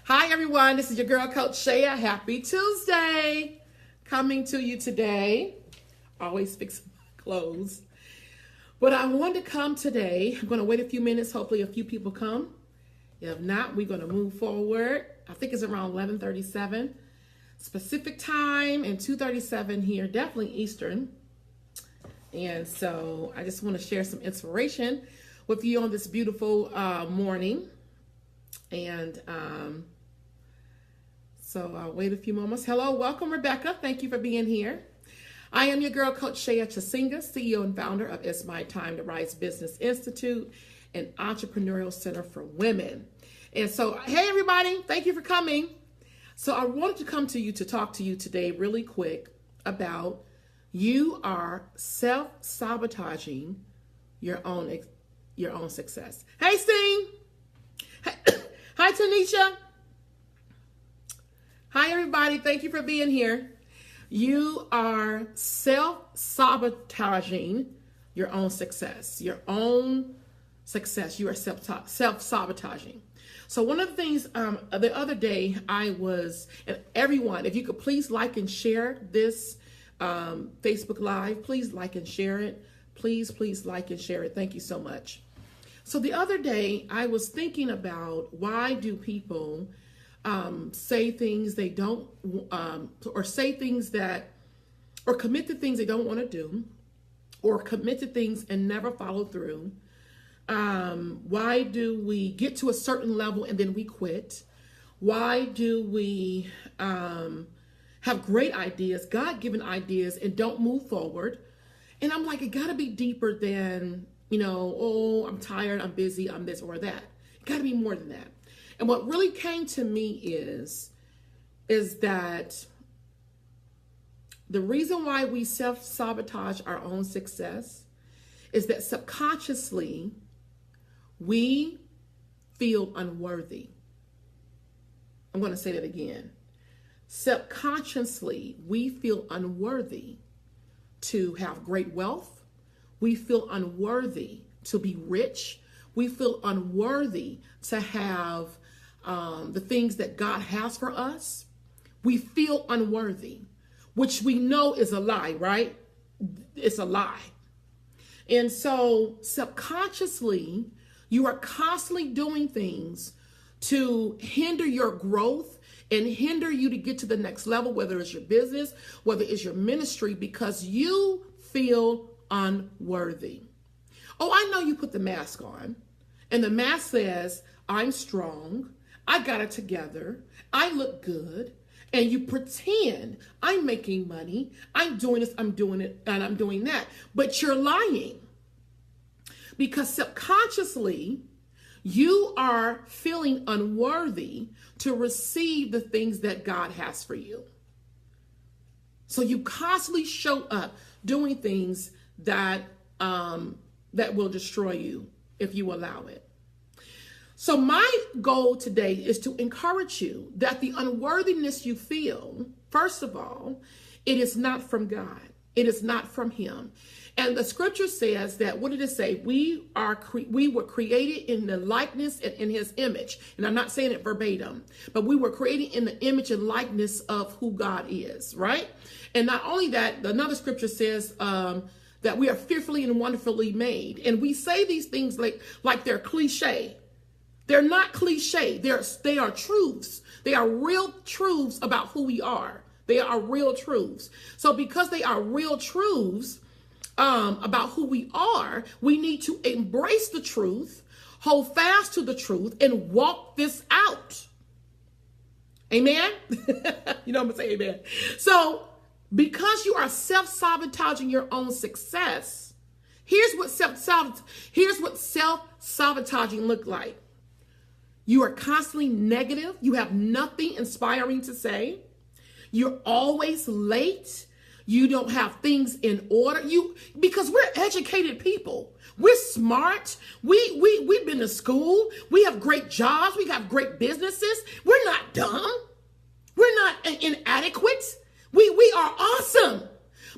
Hi, everyone. This is your girl, Coach Shea. Happy Tuesday. Coming to you today. Always fixing my clothes. But I wanted to come today. I'm going to wait a few minutes. Hopefully a few people come. If not, we're going to move forward. I think it's around 11:37 specific time and 2:37 here, definitely Eastern. And so I just want to share some inspiration with you on this beautiful morning. And so I'll wait a few moments. Hello, welcome, Rebecca. Thank you for being here. I am your girl, Coach Shea Chasinga, CEO and founder of It's My Time to Rise Business Institute and Entrepreneurial Center for Women. And so, hey, everybody, thank you for coming. So I wanted to come to you to talk to you today really quick about you are self-sabotaging your own success. Hey, Sting. Hi, Tanisha. Hi, everybody. Thank you for being here. You are self-sabotaging your own success. Your own success. You are self-sabotaging. So one of the things the other day and everyone, if you could please like and share this Facebook Live, please like and share it. Please like and share it. Thank you so much. So the other day I was thinking about why do people say things they don't, or say things that, or commit to things they don't want to do, or commit to things and never follow through. Why do we get to a certain level and then we quit? Why do we have great ideas, God-given ideas, and don't move forward? And I'm like, it got to be deeper than, oh, I'm tired, I'm busy, I'm this or that. It got to be more than that. And what really came to me is that the reason why we self-sabotage our own success is that subconsciously we feel unworthy. I'm going to say that again. Subconsciously, we feel unworthy to have great wealth. We feel unworthy to be rich. We feel unworthy to have the things that God has for us. We feel unworthy, which we know is a lie, right? It's a lie. And so subconsciously, you are constantly doing things to hinder your growth and hinder you to get to the next level, whether it's your business, whether it's your ministry, because you feel unworthy. Oh, I know you put the mask on, and the mask says, I'm strong, I got it together, I look good, and you pretend I'm making money, I'm doing this, I'm doing it, and I'm doing that. But you're lying. Because subconsciously, you are feeling unworthy to receive the things that God has for you. So you constantly show up doing things that will destroy you if you allow it. So my goal today is to encourage you that the unworthiness you feel, first of all, it is not from God. It is not from Him. And the scripture says that, what did it say? We were created in the likeness and in His image. And I'm not saying it verbatim, but we were created in the image and likeness of who God is, right? And not only that, another scripture says that we are fearfully and wonderfully made. And we say these things like they're cliche. They're not cliche. They are truths. They are real truths about who we are. They are real truths. So because they are real truths about who we are, we need to embrace the truth, hold fast to the truth, and walk this out. Amen? I'm going to say amen. So because you are self-sabotaging your own success, here's what self-sabotaging look like. You are constantly negative. You have nothing inspiring to say. You're always late. You don't have things in order. Because we're educated people. We're smart. We've been to school. We have great jobs. We have great businesses. We're not dumb. We're not inadequate. We are awesome.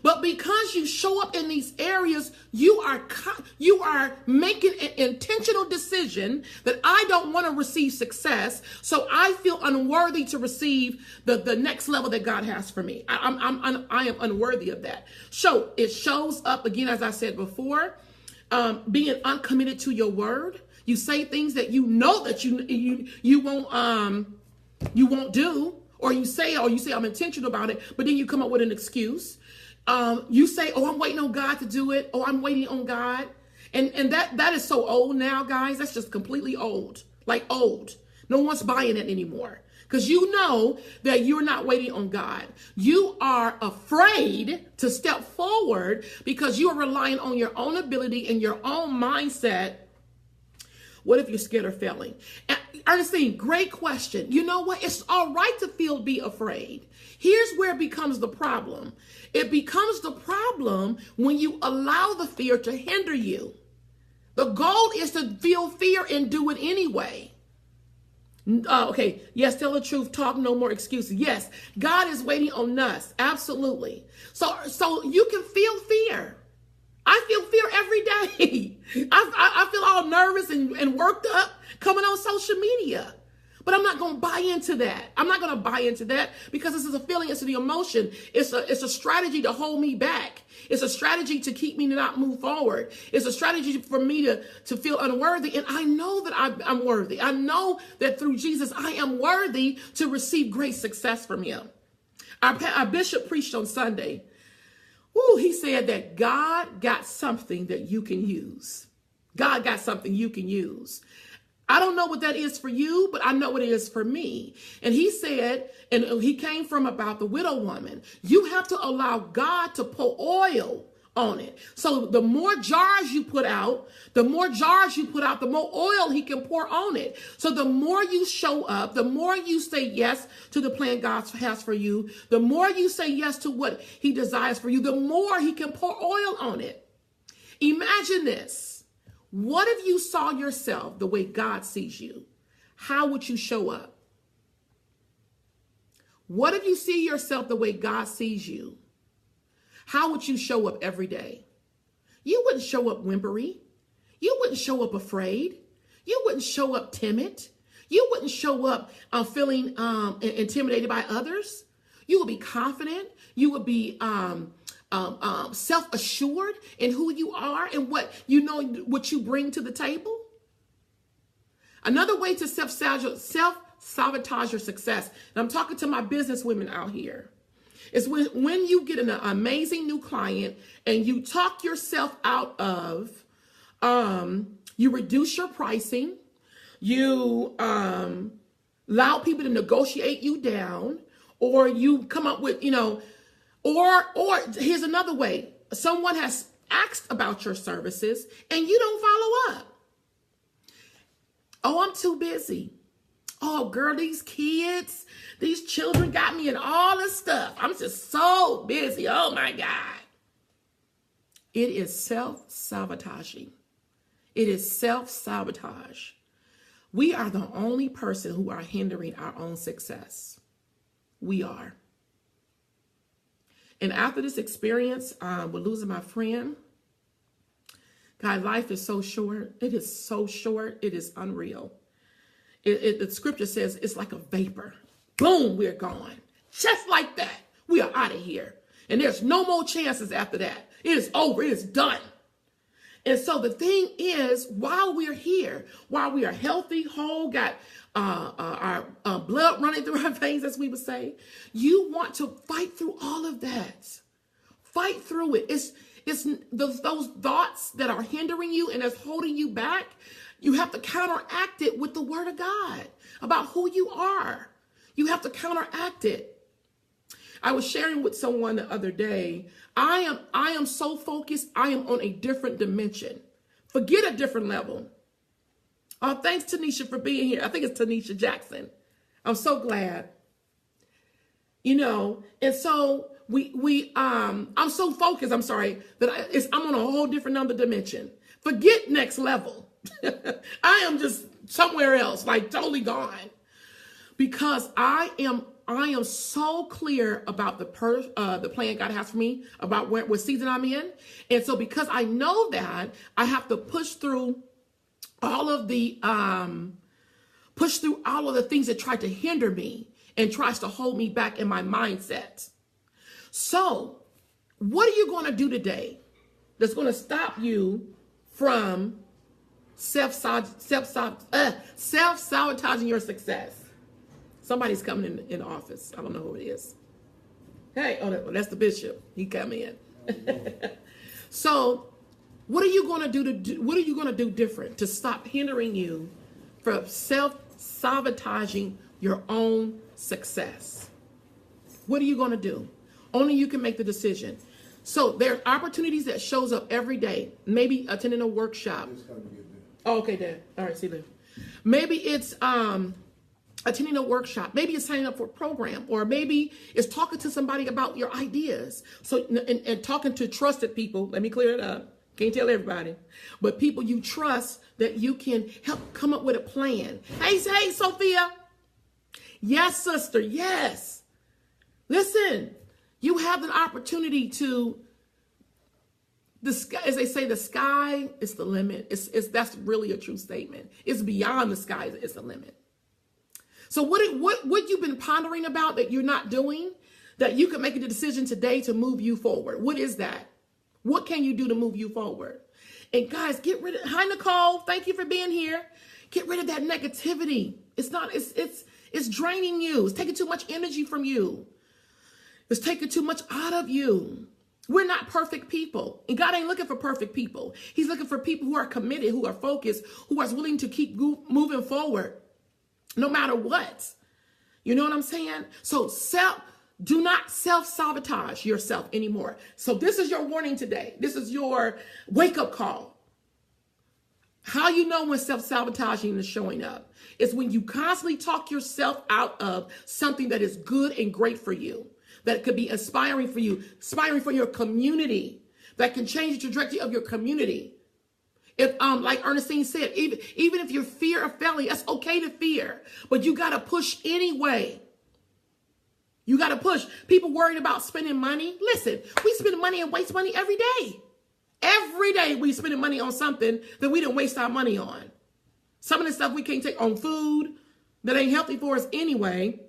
But because you show up in these areas, you are making an intentional decision that I don't want to receive success, so I feel unworthy to receive the next level that God has for me. I am unworthy of that. So it shows up again, as I said before, being uncommitted to your word. You say things that you know that you won't do, or you say I'm intentional about it, but then you come up with an excuse. You say, oh, I'm waiting on God to do it. Oh, I'm waiting on God. And that is so old now, guys. That's just completely old, like old. No one's buying it anymore, because you know that you're not waiting on God. You are afraid to step forward because you are relying on your own ability and your own mindset. What if you're scared of failing? Ernestine, great question. You know what? It's all right to be afraid. Here's where it becomes the problem. It becomes the problem when you allow the fear to hinder you. The goal is to feel fear and do it anyway. Okay. Yes. Tell the truth. Talk no more excuses. Yes. God is waiting on us. Absolutely. So you can feel fear. I feel fear every day. I feel all nervous and worked up coming on social media. But I'm not going to buy into that. I'm not going to buy into that because this is a feeling. It's the emotion. It's a strategy to hold me back. It's a strategy to keep me to not move forward. It's a strategy for me to feel unworthy. And I know that I'm worthy. I know that through Jesus, I am worthy to receive great success from him. Our bishop preached on Sunday. He said that God got something that you can use. God got something you can use. I don't know what that is for you, but I know what it is for me. And he said, and he came from about the widow woman, you have to allow God to pour oil on it. So the more jars you put out, the more oil he can pour on it. So the more you show up, the more you say yes to the plan God has for you, the more you say yes to what he desires for you, the more he can pour oil on it. Imagine this. What if you saw yourself the way God sees you? How would you show up? What if you see yourself the way God sees you? How would you show up every day? You wouldn't show up whimpery. You wouldn't show up afraid. You wouldn't show up timid. You wouldn't show up feeling intimidated by others. You would be confident. You would be self-assured in who you are and what you bring to the table. Another way to self-sabotage your success, and I'm talking to my business women out here, is when you get an amazing new client and you talk yourself out of, you reduce your pricing, you allow people to negotiate you down, or you come up with, or here's another way. Someone has asked about your services and you don't follow up. Oh, I'm too busy. Oh, girl, these children got me in all this stuff. I'm just so busy. Oh, my God. It is self-sabotaging. It is self-sabotage. We are the only person who are hindering our own success. We are. And after this experience with losing my friend, God, life is so short. It is so short. It is unreal. The scripture says it's like a vapor. Boom, we're gone. Just like that. We are out of here. And there's no more chances after that. It is over. It is done. And so the thing is, while we're here, while we are healthy, whole, got our blood running through our veins, as we would say, you want to fight through all of that. Fight through it. It's those thoughts that are hindering you and that's holding you back. You have to counteract it with the word of God about who you are. You have to counteract it. I was sharing with someone the other day, I am so focused, I am on a different dimension. Forget a different level. Oh, thanks, Tanisha, for being here. I think it's Tanisha Jackson. I'm so glad. And so I'm so focused, I'm sorry, that I'm on a whole different other dimension. Forget next level. I am just somewhere else, like totally gone. Because I am I am so clear about the plan God has for me, about what season I'm in. And so because I know that, I have to push through all of the things that try to hinder me and tries to hold me back in my mindset. So what are you going to do today that's going to stop you from self-sabotaging your success? Somebody's coming in the office. I don't know who it is. Hey, oh, that's the bishop. He come in. So, what are you going to do what are you going to do different to stop hindering you from self-sabotaging your own success? What are you going to do? Only you can make the decision. So there are opportunities that shows up every day. Maybe attending a workshop. Oh, okay, Dad. All right, see you later. Maybe it's attending a workshop. Maybe it's signing up for a program, or maybe it's talking to somebody about your ideas. So and talking to trusted people. Let me clear it up. Can't tell everybody, but people you trust that you can help come up with a plan. Hey, Sophia. Yes, sister. Yes. Listen, you have an opportunity to, as they say, the sky is the limit. That's really a true statement. It's beyond the sky is the limit. So what you've been pondering about that you're not doing, that you can make a decision today to move you forward? What is that? What can you do to move you forward? And guys, get rid of, hi Nicole, thank you for being here. Get rid of that negativity. It's draining you. It's taking too much energy from you. It's taking too much out of you. We're not perfect people. And God ain't looking for perfect people. He's looking for people who are committed, who are focused, who are willing to keep moving forward no matter what. You know what I'm saying? So do not self-sabotage yourself anymore. So this is your warning today. This is your wake-up call. How you know when self-sabotaging is showing up? It's when you constantly talk yourself out of something that is good and great for you, that could be inspiring for you, inspiring for your community, that can change the trajectory of your community. If, like Ernestine said, even if you fear of failing, that's okay to fear, but you got to push anyway. You got to push. People worried about spending money. Listen, we spend money and waste money every day. Every day we spending money on something that we didn't waste our money on. Some of the stuff we can't take on food that ain't healthy for us anyway.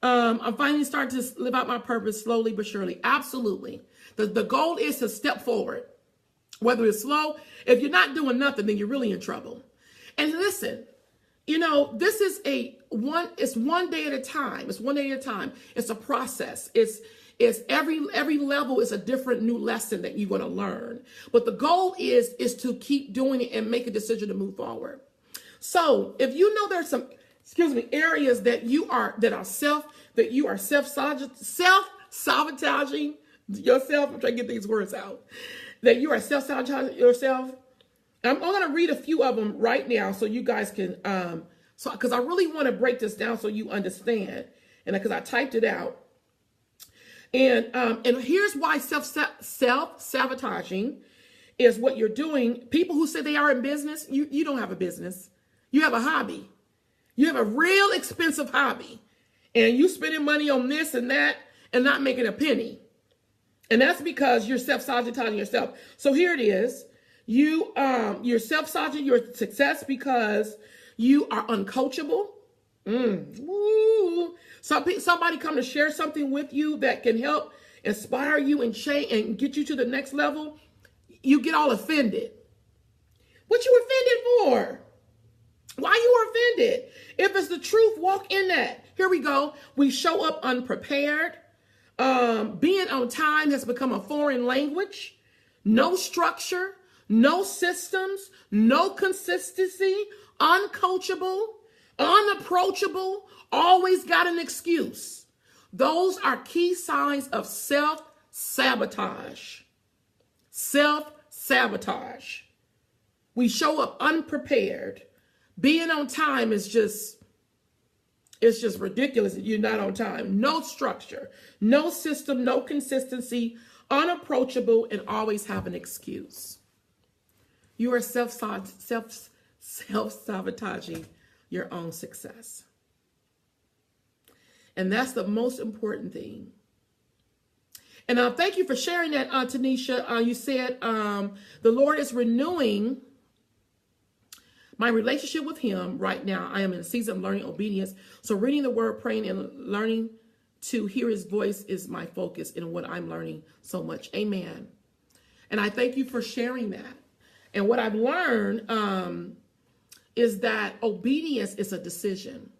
I'm finally starting to live out my purpose slowly but surely. Absolutely. The goal is to step forward. Whether it's slow, if you're not doing nothing, then you're really in trouble. And listen, you know, this is it's one day at a time. It's one day at a time. It's a process. It's every level is a different new lesson that you're going to learn. But the goal is to keep doing it and make a decision to move forward. So if you know there's some, areas that you are self-sabotaging yourself. I'm trying to get these words out. That you are self-sabotaging yourself. I'm going to read a few of them right now so you guys can, because I really want to break this down so you understand. And because I typed it out. And here's why self-sabotaging is what you're doing. People who say they are in business, you don't have a business. You have a hobby. You have a real expensive hobby. And you spending money on this and that and not making a penny. And that's because you're self-sabotaging yourself. So here it is. You're self-sabotaging your success because you are uncoachable. Somebody come to share something with you that can help inspire you and change and get you to the next level. You get all offended. What you offended for? Why you offended? If it's the truth, walk in that. Here we go. We show up unprepared. Being on time has become a foreign language. No structure, no systems, no consistency, uncoachable, unapproachable, always got an excuse. Those are key signs of self-sabotage. Self-sabotage. We show up unprepared. Being on time is just ridiculous that you're not on time. No structure, no system, no consistency, unapproachable, and always have an excuse. You are self-sabotaging your own success. And that's the most important thing. And thank you for sharing that, Tanisha. You said the Lord is renewing my relationship with him right now. I am in a season of learning obedience. So reading the word, praying, and learning to hear his voice is my focus in what I'm learning so much. Amen. And I thank you for sharing that. And what I've learned is that obedience is a decision.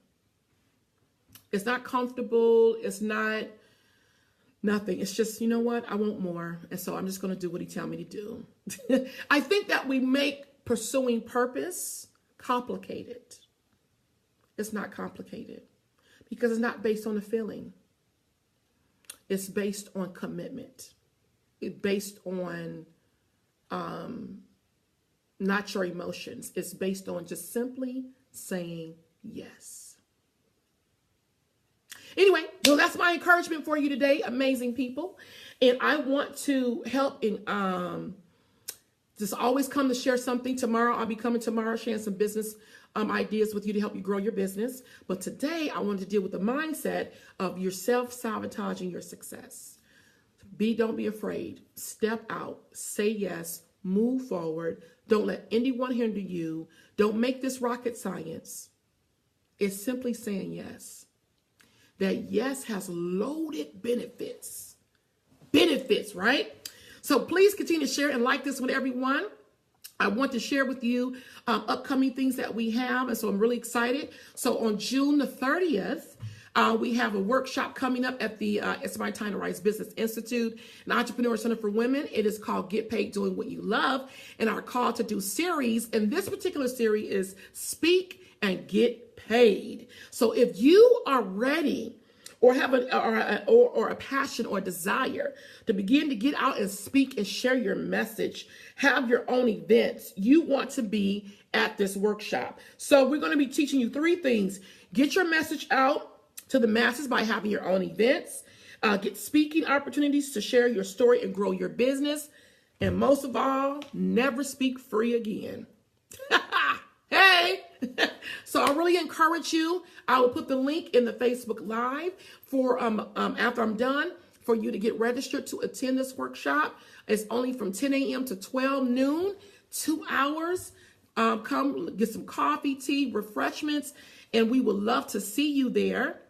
It's not comfortable. It's not nothing. It's just, you know what? I want more. And so I'm just going to do what he tells me to do. I think that we make pursuing purpose complicated. It's not complicated because it's not based on a feeling. It's based on commitment. It's based on not your emotions. It's based on just simply saying yes. Anyway, so that's my encouragement for you today, amazing people. And I want to help in just always come to share something. Tomorrow, I'll be coming tomorrow, sharing some business ideas with you to help you grow your business. But today, I wanted to deal with the mindset of yourself sabotaging your success. Don't be afraid. Step out. Say yes. Move forward. Don't let anyone hinder you. Don't make this rocket science. It's simply saying yes. That yes has loaded benefits. Benefits, right? So please continue to share and like this with everyone. I want to share with you upcoming things that we have. And so I'm really excited. So on June the 30th, we have a workshop coming up at the It's My Time to Rise Business Institute, an entrepreneurial center for women. It is called Get Paid Doing What You Love, and our call to do series. And this particular series is Speak and Get Paid. So if you are ready or have a passion or desire to begin to get out and speak and share your message, have your own events, you want to be at this workshop. So we're going to be teaching you 3 things. Get your message out to the masses by having your own events, get speaking opportunities to share your story and grow your business, and most of all, never speak free again. Hey! So I really encourage you. I will put the link in the Facebook Live for after I'm done for you to get registered to attend this workshop. It's only from 10 a.m. to 12 noon, 2 hours. Come get some coffee, tea, refreshments, and we would love to see you there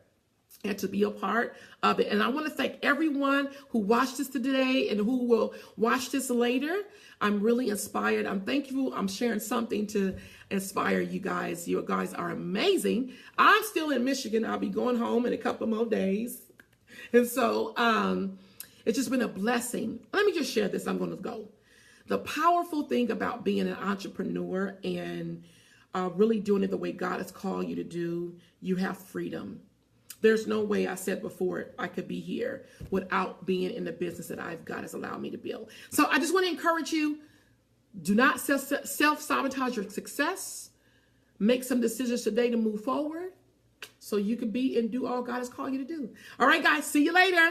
and to be a part of it. And I want to thank everyone who watched this today and who will watch this later. I'm really inspired. I'm thankful. I'm sharing something to inspire you guys. You guys are amazing. I'm still in Michigan. I'll be going home in a couple more days. And so it's just been a blessing. Let me just share this. I'm going to go. The powerful thing about being an entrepreneur and really doing it the way God has called you to do, you have freedom. There's no way, I said before, I could be here without being in the business that God has allowed me to build. So I just want to encourage you, do not self-sabotage your success. Make some decisions today to move forward so you can be and do all God has called you to do. All right, guys, see you later.